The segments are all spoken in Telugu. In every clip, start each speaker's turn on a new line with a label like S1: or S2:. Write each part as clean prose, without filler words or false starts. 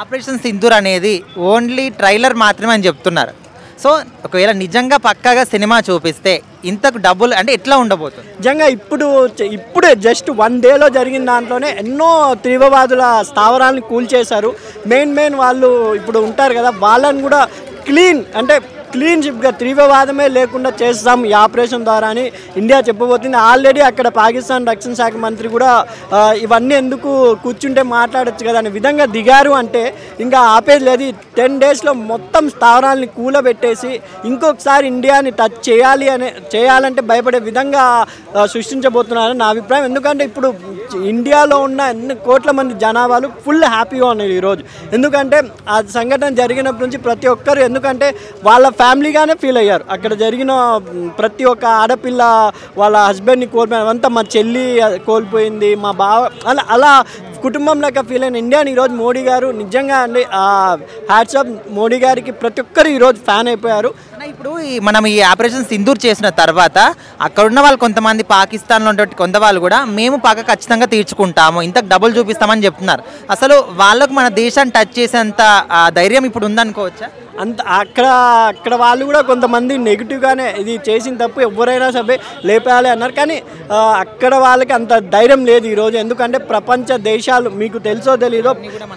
S1: ఆపరేషన్ సింధూర్ అనేది ఓన్లీ ట్రైలర్ మాత్రమే అని చెప్తున్నారు. సో ఒకవేళ నిజంగా పక్కాగా సినిమా చూపిస్తే ఇంతకు డబ్బులు అంటే ఎట్లా ఉండబోతుంది?
S2: నిజంగా ఇప్పుడే జస్ట్ 1 డేలో జరిగిన దాంట్లోనే ఎన్నో తీవ్రవాదుల స్థావరాలను కూల్చేశారు. మెయిన్ వాళ్ళు ఇప్పుడు ఉంటారు కదా, వాళ్ళని కూడా క్లీన్షిప్గా తీవ్రవాదమే లేకుండా చేస్తాం ఈ ఆపరేషన్ ద్వారా అని ఇండియా చెప్పబోతుంది. ఆల్రెడీ అక్కడ పాకిస్తాన్ రక్షణ శాఖ మంత్రి కూడా ఇవన్నీ ఎందుకు కూర్చుంటే మాట్లాడచ్చు కదా అనే విధంగా దిగారు. అంటే ఇంకా ఆపేది లేదు. 10 డేస్లో మొత్తం స్థావరాలని కూలబెట్టేసి ఇంకొకసారి ఇండియాని టచ్ చేయాలంటే భయపడే విధంగా సృష్టించబోతున్నారని నా అభిప్రాయం. ఎందుకంటే ఇప్పుడు ఇండియాలో ఉన్న ఎన్ని కోట్ల మంది జనాభాలు ఫుల్ హ్యాపీగా ఉన్నారు ఈరోజు. ఎందుకంటే ఆ సంఘటన జరిగినప్పటి నుంచి ప్రతి ఒక్కరు ఎందుకంటే వాళ్ళ ఫ్యామిలీగానే ఫీల్ అయ్యారు. అక్కడ జరిగిన ప్రతి ఒక్క ఆడపిల్ల వాళ్ళ హస్బెండ్ని కోల్పోయిన, అంతా మా చెల్లి కోల్పోయింది, మా బావ, అలా కుటుంబంలాగా ఫీల్ అయిన ఇండియాని ఈరోజు మోడీ గారు నిజంగా అండి హ్యాట్సాప్ మోడీ గారికి ప్రతి ఒక్కరు ఈరోజు ఫ్యాన్ అయిపోయారు.
S1: ఇప్పుడు మనం ఈ ఆపరేషన్ సింధూర్ చేసిన తర్వాత అక్కడ ఉన్న వాళ్ళు కొంతమంది పాకిస్తాన్లో ఉన్నటువంటి కొంత వాళ్ళు కూడా మేము పక్క ఖచ్చితంగా తీర్చుకుంటాము, ఇంతకు డబ్బులు చూపిస్తామని చెప్తున్నారు. అసలు వాళ్ళకు మన దేశాన్ని టచ్ చేసేంత ధైర్యం ఇప్పుడు ఉందనుకోవచ్చా?
S2: అక్కడ వాళ్ళు కూడా కొంతమంది నెగిటివ్గానే ఇది చేసిన తప్పు ఎవరైనా సరే లేపేయాలి అన్నారు. కానీ అక్కడ వాళ్ళకి అంత ధైర్యం లేదు ఈరోజు. ఎందుకంటే ప్రపంచ దేశాలు మీకు తెలుసో తెలీదో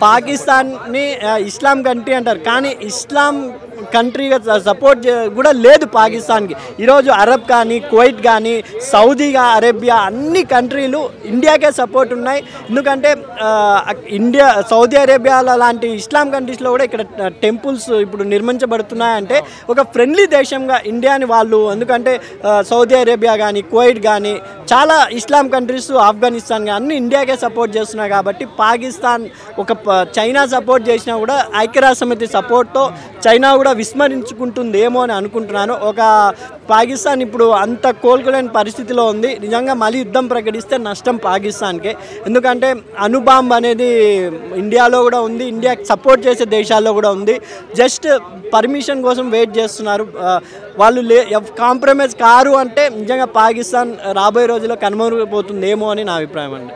S2: పాకిస్తాన్ని ఇస్లాం కంట్రీ అంటారు, కానీ ఇస్లాం కంట్రీగా సపోర్ట్ కూడా లేదు పాకిస్తాన్కి. ఈరోజు అరబ్ కానీ కువైట్ కానీ సౌదీ అరేబియా అన్ని కంట్రీలు ఇండియాకే సపోర్ట్ ఉన్నాయి. ఎందుకంటే సౌదీ అరేబియా లాంటి ఇస్లాం కంట్రీస్లో కూడా ఇక్కడ టెంపుల్స్ ఇప్పుడు నిర్మించబడుతున్నాయంటే ఒక ఫ్రెండ్లీ దేశంగా ఇండియాని వాళ్ళు, ఎందుకంటే సౌదీ అరేబియా కానీ కువైట్ కానీ చాలా ఇస్లాం కంట్రీస్, ఆఫ్ఘనిస్తాన్ కానీ అన్ని ఇండియాకే సపోర్ట్ చేస్తున్నాయి. కాబట్టి పాకిస్తాన్ చైనా సపోర్ట్ చేసినా కూడా ఐక్యరాజ్యసమితి సపోర్ట్తో చైనా కూడా విస్మరించుకుంటుందేమో అని అనుకుంటున్నాను. పాకిస్తాన్ ఇప్పుడు అంత కోలుకోలేని పరిస్థితిలో ఉంది. నిజంగా మళ్ళీ యుద్ధం ప్రకటిస్తే నష్టం పాకిస్తాన్కే. ఎందుకంటే అణుబాంబ్ అనేది ఇండియాలో కూడా ఉంది, ఇండియాకి సపోర్ట్ చేసే దేశాల్లో కూడా ఉంది. జస్ట్ పర్మిషన్ కోసం వెయిట్ చేస్తున్నారు. వాళ్ళు కాంప్రమైజ్ కారు అంటే నిజంగా పాకిస్తాన్ రాబోయే రోజుల్లో కనుమరుగైపోతుందేమో అని నా అభిప్రాయం అండి.